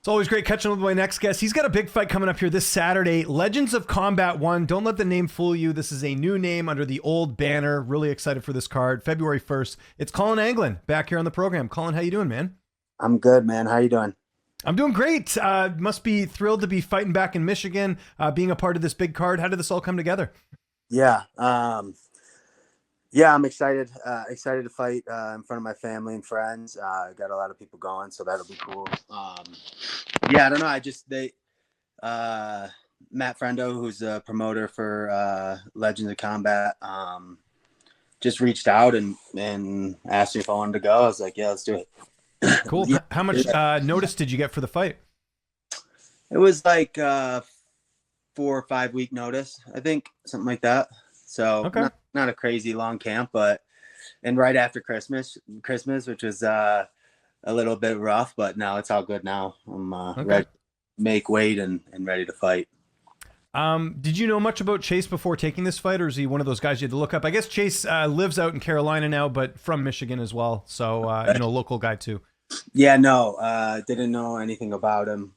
It's always great catching up with my next guest. He's got a big fight coming up here this Saturday. Legends of Combat 1. Don't let the name fool you. This is a new name under the old banner. Really excited for this card. February 1st. It's Collin Anglin back here on the program. Collin, how you doing, man? I'm good, man. How you doing? I'm doing great. Must be thrilled to be fighting back in Michigan, being a part of this big card. How did this all come together? Yeah. I'm excited. Excited to fight in front of my family and friends. Got a lot of people going, so that'll be cool. I don't know. Matt Frendo, who's a promoter for Legends of Combat, just reached out and asked me if I wanted to go. I was like, yeah, let's do it. Cool. Yeah. How much notice did you get for the fight? It was like 4 or 5 week notice, I think, something like that. So okay. Not a crazy long camp, and right after Christmas, which was a little bit rough, but now it's all good now. I'm ready to make weight and ready to fight. Did you know much about Chase before taking this fight, or is he one of those guys you had to look up? I guess Chase lives out in Carolina now, but from Michigan as well. So, local guy too. Yeah, no, didn't know anything about him.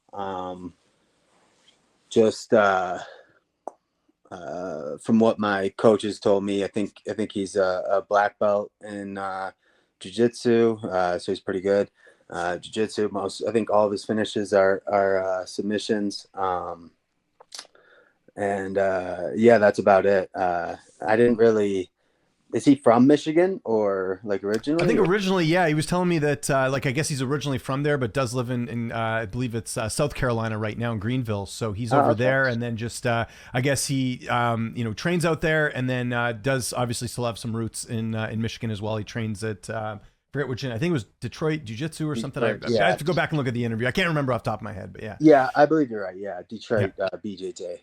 From what my coaches told me, I think he's a black belt in jiu-jitsu, so he's pretty good. Jiu-jitsu, I think all of his finishes are submissions. That's about it. I didn't really. Is he from Michigan or like originally? I think originally, yeah. He was telling me that, I guess he's originally from there, but does live in I believe it's South Carolina right now in Greenville. So he's over there, and then just, I guess he, trains out there, and then does obviously still have some roots in Michigan as well. He trains at, forget which, I think it was Detroit Jiu-Jitsu or something. I have to go back and look at the interview. I can't remember off the top of my head, but yeah. Yeah, I believe you're right. Yeah, Detroit, BJJ.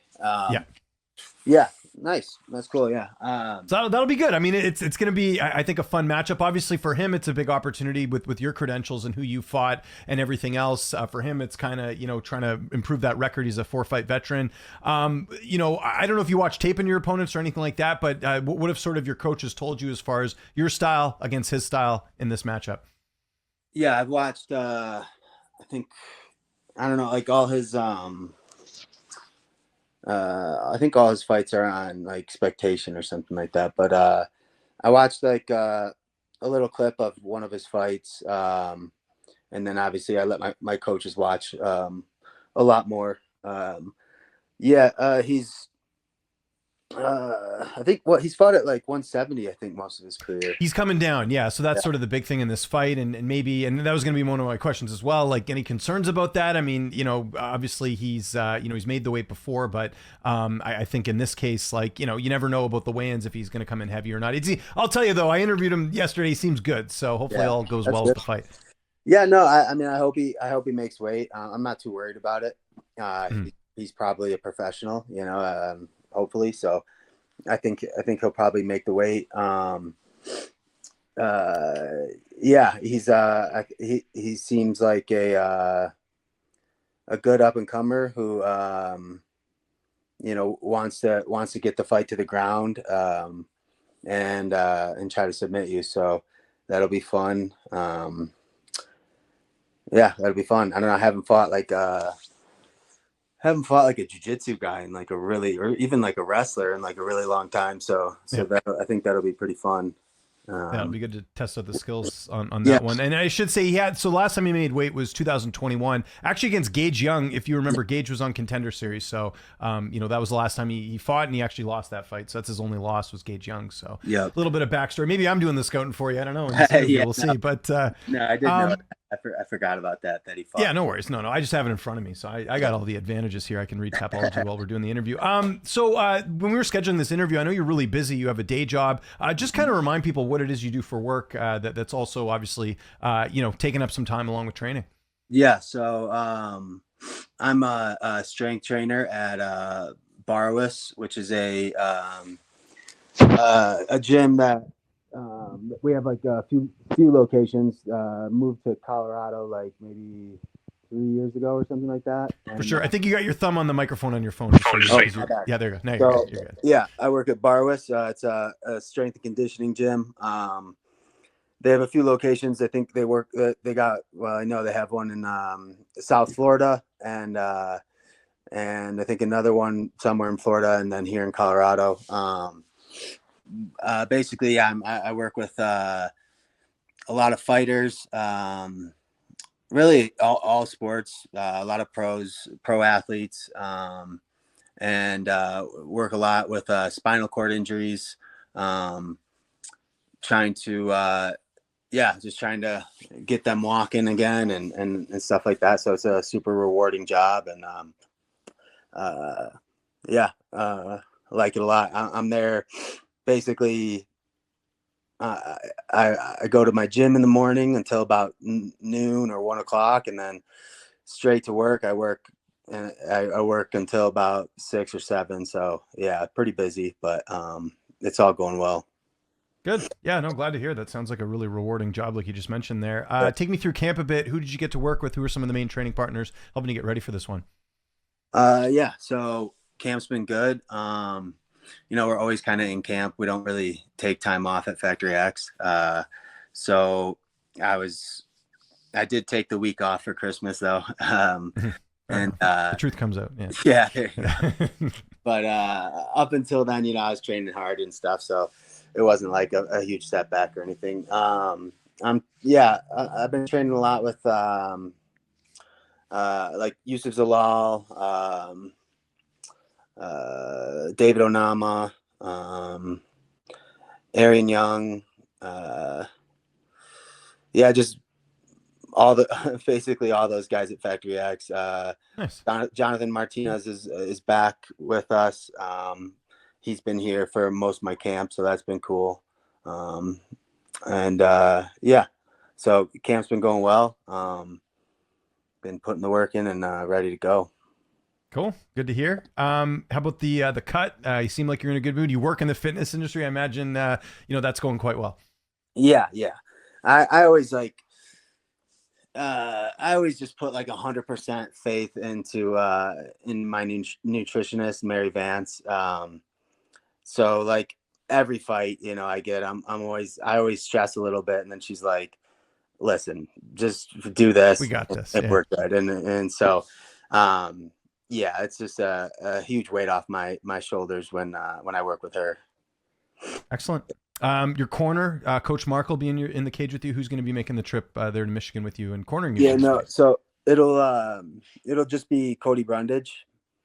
Yeah, nice. That's cool. Yeah. So that'll be good. I mean, it's going to be, I think, a fun matchup. Obviously, for him, it's a big opportunity with your credentials and who you fought and everything else. For him, it's kind of, trying to improve that record. He's a 4-fight veteran. I don't know if you watch tape on your opponents or anything like that, but what have sort of your coaches told you as far as your style against his style in this matchup? Yeah, I've watched, like all his, I think all his fights are on like Expectation or something like that. But I watched like a little clip of one of his fights, and then obviously I let my coaches watch a lot more. He's I think he's fought at like 170. I think most of his career. He's coming down, yeah. So that's sort of the big thing in this fight, and that was going to be one of my questions as well. Like, any concerns about that? I mean, obviously he's he's made the weight before, but I think in this case, like, you never know about the weigh-ins if he's going to come in heavy or not. I'll tell you though, I interviewed him yesterday. He seems good, so hopefully all goes well with the fight. Yeah, no, I mean, I hope he makes weight. I'm not too worried about it. He's probably a professional, hopefully. So I think he'll probably make the weight. He seems like a good up and comer who wants to get the fight to the ground and try to submit you. So that'll be fun. That'll be fun. I don't know. I haven't fought like a jiu-jitsu guy in like or even like a wrestler in like a really long time. So I think that'll be pretty fun. It'll be good to test out the skills on that one. And I should say last time he made weight was 2021, actually against Gage Young. If you remember, Gage was on Contender Series. So, that was the last time he fought, and he actually lost that fight. So that's his only loss was Gage Young. So a little bit of backstory. Maybe I'm doing the scouting for you. I don't know. We'll see. But no, I didn't know. I forgot about that he fought. Yeah, no worries. No, I just have it in front of me. So I got all the advantages here. I can read Tapology while we're doing the interview. So when we were scheduling this interview, I know you're really busy. You have a day job. Just kind of remind people what it is you do for work that's also obviously, taking up some time along with training. Yeah. So I'm a strength trainer at Barwis, which is a gym that we have like a few locations. Moved to Colorado like maybe 3 years ago or something like that. For sure. I think you got your thumb on the microphone on your phone. Yeah, there you go. Now you're good. Yeah, I work at Barwis. It's a strength and conditioning gym. They have a few locations. I think they work. They got. Well, I know they have one in South Florida, and I think another one somewhere in Florida, and then here in Colorado. Basically, yeah, I work with a lot of fighters. Really, all sports. A lot of pro athletes, and work a lot with spinal cord injuries. Trying to just trying to get them walking again and stuff like that. So it's a super rewarding job, and I like it a lot. I'm there basically. I go to my gym in the morning until about noon or 1 o'clock, and then straight to work. I work until about 6 or 7. So yeah, pretty busy, but it's all going well. Good. Yeah, no, glad to hear. That sounds like a really rewarding job, like you just mentioned there. Take me through camp a bit. Who did you get to work with? Who are some of the main training partners helping you get ready for this one? Yeah, so camp's been good. We're always kind of in camp. We don't really take time off at Factory X. So I did take the week off for Christmas though. And the truth comes out. Yeah. Yeah, there you go. But up until then, I was training hard and stuff, so it wasn't like a huge setback or anything. I've been training a lot with like Yusuf Zalal, David Onama, Arian Young, just basically all those guys at Factory X. Nice. Jonathan Martinez is back with us. He's been here for most of my camp, so that's been cool. So camp's been going well. Been putting the work in and ready to go. Cool. Good to hear. How about the cut? You seem like you're in a good mood. You work in the fitness industry. I imagine, that's going quite well. Yeah. I always I always just put like 100% faith into in my nutritionist, Mary Vance. So like every fight, I get, I always stress a little bit, and then she's like, listen, just do this. We got this. It worked good. And so, it's just a huge weight off my shoulders when I work with her. Excellent. Your corner, Coach Mark will be in the cage with you. Who's going to be making the trip there to Michigan with you and cornering you? Yeah, no. So it'll just be Cody Brundage.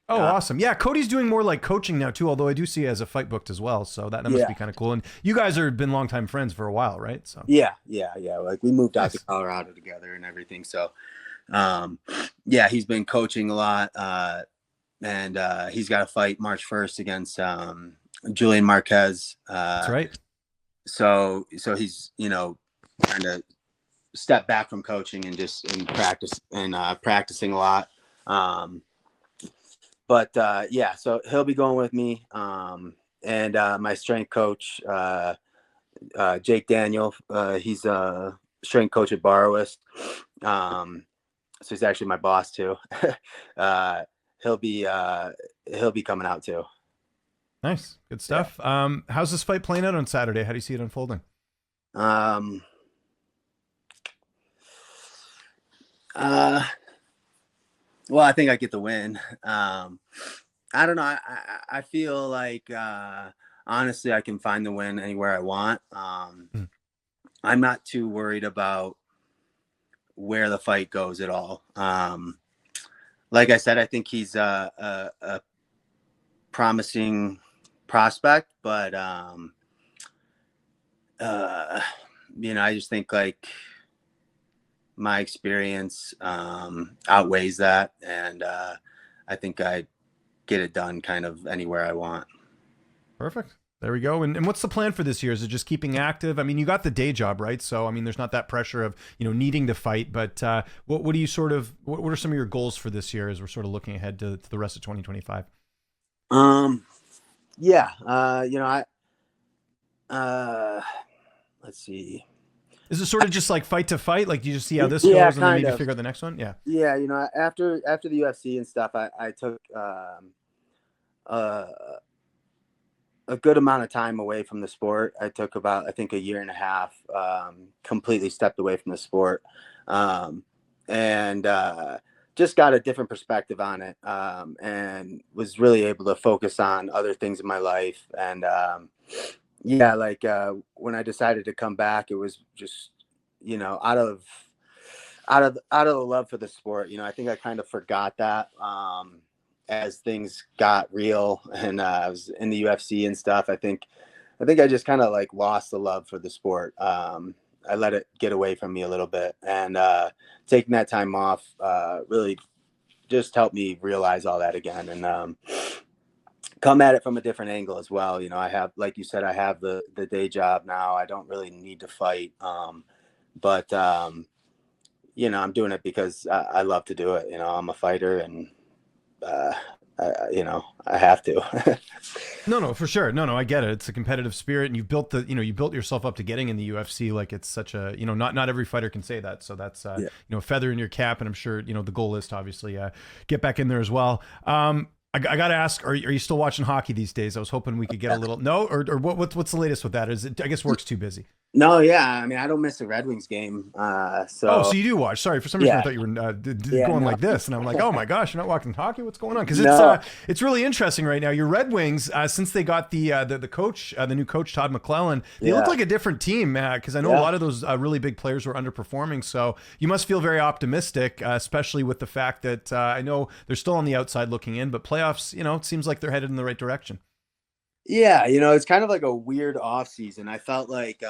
Oh, awesome. Yeah, Cody's doing more like coaching now too, although I do see he has a fight booked as well. So that must be kind of cool. And you guys have been longtime friends for a while, right? So Yeah. Like we moved out to Colorado together and everything. So he's been coaching a lot. And he's got a fight March 1st against Julian Marquez. That's right. So he's, trying to step back from coaching and just practicing a lot. So he'll be going with me. And my strength coach, Jake Daniel, he's a strength coach at Barowist. So he's actually my boss too. He'll be coming out too. Nice. Good stuff. Yeah. How's this fight playing out on Saturday? How do you see it unfolding? Well, I think I get the win. I don't know. I feel like, honestly, I can find the win anywhere I want. I'm not too worried about where the fight goes at all. Like I said, I think he's a promising prospect, but I just think like my experience outweighs that, and I think I get it done kind of anywhere I want. Perfect. There we go. And what's the plan for this year? Is it just keeping active? I mean, you got the day job, right? So, I mean, there's not that pressure of, needing to fight, but what do you what are some of your goals for this year as we're sort of looking ahead to the rest of 2025? Let's see. Is it sort of just like fight to fight? Like, do you just see how this goes and then maybe figure out the next one? Yeah. Yeah. After the UFC and stuff, I took a good amount of time away from the sport. I took about, I think, a year and a half, completely stepped away from the sport, and just got a different perspective on it, and was really able to focus on other things in my life. And yeah, like when I decided to come back, it was just, out of the love for the sport. I think I kind of forgot that. As things got real and I was in the UFC and stuff, I think I just kind of like lost the love for the sport. I let it get away from me a little bit, and taking that time off really just helped me realize all that again, and come at it from a different angle as well. I have, like you said, I have the day job now. I don't really need to fight, but I'm doing it because I love to do it. I'm a fighter, and I have to. No, for sure. No, I get it. It's a competitive spirit, and you built yourself up to getting in the UFC. Like, it's such a, not every fighter can say that. So that's, Yeah. a feather in your cap. And I'm sure, the goal is to obviously get back in there as well. I got to ask, are you still watching hockey these days? I was hoping we could get a little, no, or what's the latest with that? Is it, I guess work's too busy. No, yeah. I mean, I don't miss a Red Wings game. So you do watch. Sorry, for some reason I thought you were going no. like this, and I'm like, oh my gosh, you're not watching hockey. What's going on? Because No. it's really interesting right now. Your Red Wings, since they got the coach, the new coach Todd McClellan, they look like a different team. Because I know a lot of those really big players were underperforming. So you must feel very optimistic, especially with the fact that I know they're still on the outside looking in, but playoffs, it seems like they're headed in the right direction. Yeah, it's kind of like a weird off season. I felt like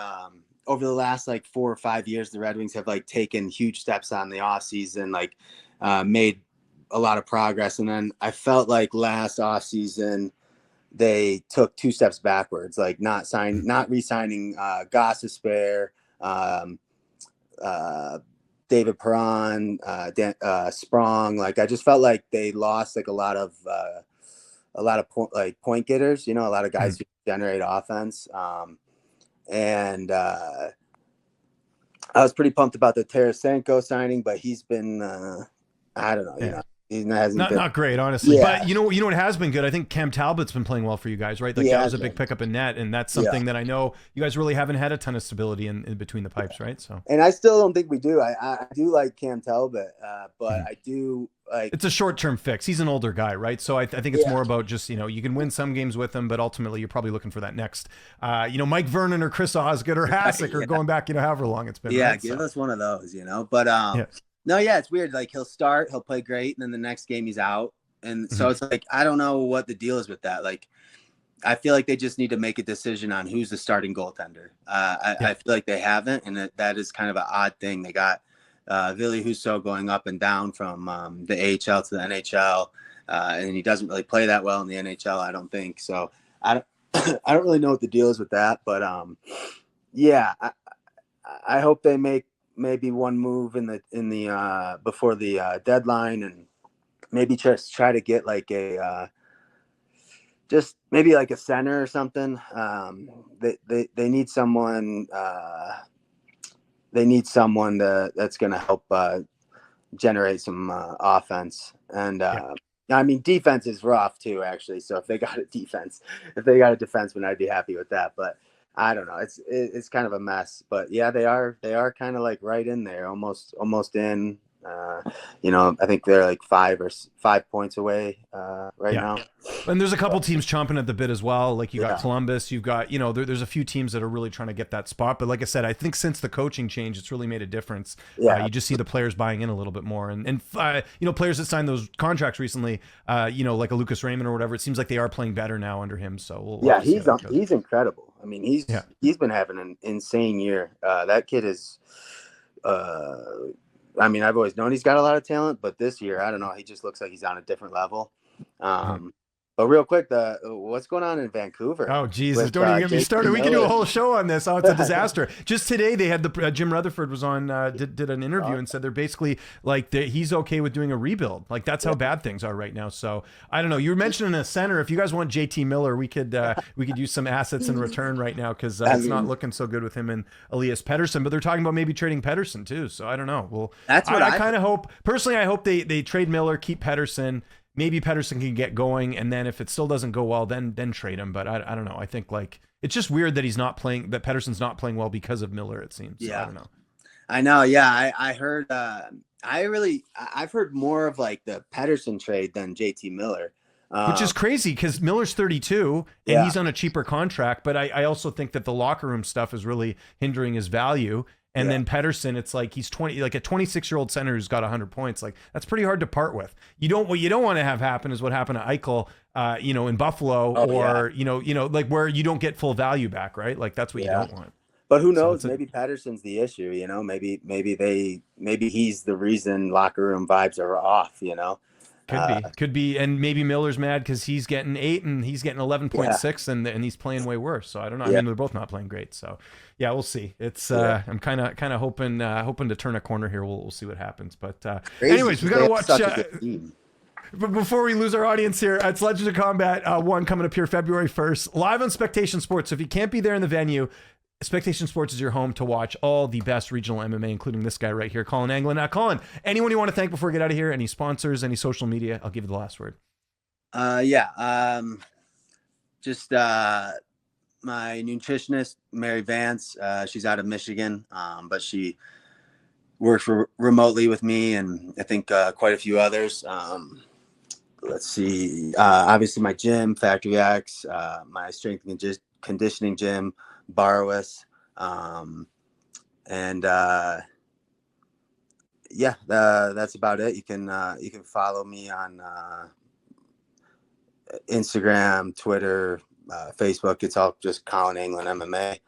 over the last like 4 or 5 years, the Red Wings have like taken huge steps on the off season, like made a lot of progress. And then I felt like last off season they took 2 steps backwards, like not re-signing Gossespierre, David Perron, Sprong. Like, I just felt like they lost like a lot of point getters, a lot of guys who generate offense. And I was pretty pumped about the Tarasenko signing, but he's been, I don't know, he hasn't been not great, honestly. Yeah. But you know what has been good? I think Cam Talbot's been playing well for you guys, right? Like, that was a big pickup in net, and that's something that I know you guys really haven't had a ton of stability in between the pipes, right? So, and I still don't think we do. I do like Cam Talbot, but I do like, it's a short-term fix. He's an older guy, right? So I think it's more about just, you can win some games with him, but ultimately you're probably looking for that next, Mike Vernon or Chris Osgood or Hasek or going back, however long it's been. Yeah, right? give us one of those, but no, yeah, it's weird. Like, he'll play great, and then the next game he's out. And so it's like, I don't know what the deal is with that. Like, I feel like they just need to make a decision on who's the starting goaltender. I feel like they haven't, and that is kind of an odd thing. They got Ville Husso going up and down from the AHL to the NHL, and he doesn't really play that well in the NHL, I don't think. So I don't, I don't really know what the deal is with that, but yeah, I hope they make maybe one move in the before the deadline, and maybe just try to get like just maybe like a center or something. They need someone. They need someone that's going to help generate some offense. And I mean, defense is rough too, actually. So if they got a defenseman, I'd be happy with that. But I don't know. It's kind of a mess. But yeah, they are kind of like right in there, almost in. I think they're like 5 points away right now. And there's a couple teams chomping at the bit as well. Like, you got Columbus, you've got, there's a few teams that are really trying to get that spot. But like I said, I think since the coaching change, it's really made a difference. You just see the players buying in a little bit more. And players that signed those contracts recently, like a Lucas Raymond or whatever, it seems like they are playing better now under him. So he's incredible. I mean, he's been having an insane year. That kid is I mean, I've always known he's got a lot of talent, but this year, I don't know. He just looks like he's on a different level. But real quick, what's going on in Vancouver? Oh, Jesus. Don't even get me started. We can do a whole show on this. Oh, it's a disaster. Just today, they had Jim Rutherford was on, did an interview and said they're basically like, he's okay with doing a rebuild. Like, that's how bad things are right now. So I don't know. You were mentioning a center. If you guys want JT Miller, we could use some assets in return right now, because it's not looking so good with him and Elias Pettersson. But they're talking about maybe trading Pettersson too. So I don't know. Well, that's what I kind of hope. Personally, I hope they trade Miller, keep Pettersson. maybe Pedersen can get going, and then if it still doesn't go well, then trade him. But I don't know. I think like it's just weird that he's not playing, that Pedersen's not playing well because of Miller. It seems. So, I Yeah, don't know. I know. Yeah, I heard. I've heard more of like the Pedersen trade than JT Miller. Which is crazy because Miller's 32 and Yeah. he's on a cheaper contract. But I also think that the locker room stuff is really hindering his value. And Yeah. then Pedersen, it's like he's 20, like a 26-year-old center who's got 100 points. Like that's pretty hard to part with. What you don't want to have happen is what happened to Eichel, in Buffalo, Oh, or like where you don't get full value back, right? Like that's what you don't want. But who So knows? Maybe Pedersen's the issue. Maybe he's the reason locker room vibes are off. Could be, and maybe Miller's mad because he's getting 8 and he's getting 11.6, and he's playing way worse. So I don't know. I mean, they're both not playing great. So yeah, we'll see. It's I'm kind of hoping to turn a corner here. We'll see what happens. But anyways, we gotta watch. But before we lose our audience here, it's Legends of Combat 1 coming up here February 1st, live on Spectation Sports. So if you can't be there in the venue, Spectation Sports is your home to watch all the best regional MMA, including this guy right here, Collin Anglin. Collin, anyone you want to thank before we get out of here? Any sponsors, any social media? I'll give you the last word. Just my nutritionist, Mary Vance. She's out of Michigan, but she works remotely with me, and I think quite a few others. Let's see. Obviously, my gym, Factory X, my strength and conditioning gym, Barwis, that's about it. You can follow me on Instagram, Twitter, Facebook. It's all just Collin Anglin MMA.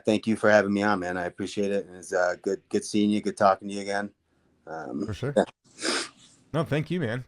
Thank you for having me on, man. I appreciate it, and it's good seeing you, good talking to you again. For sure. Yeah. No, thank you, man.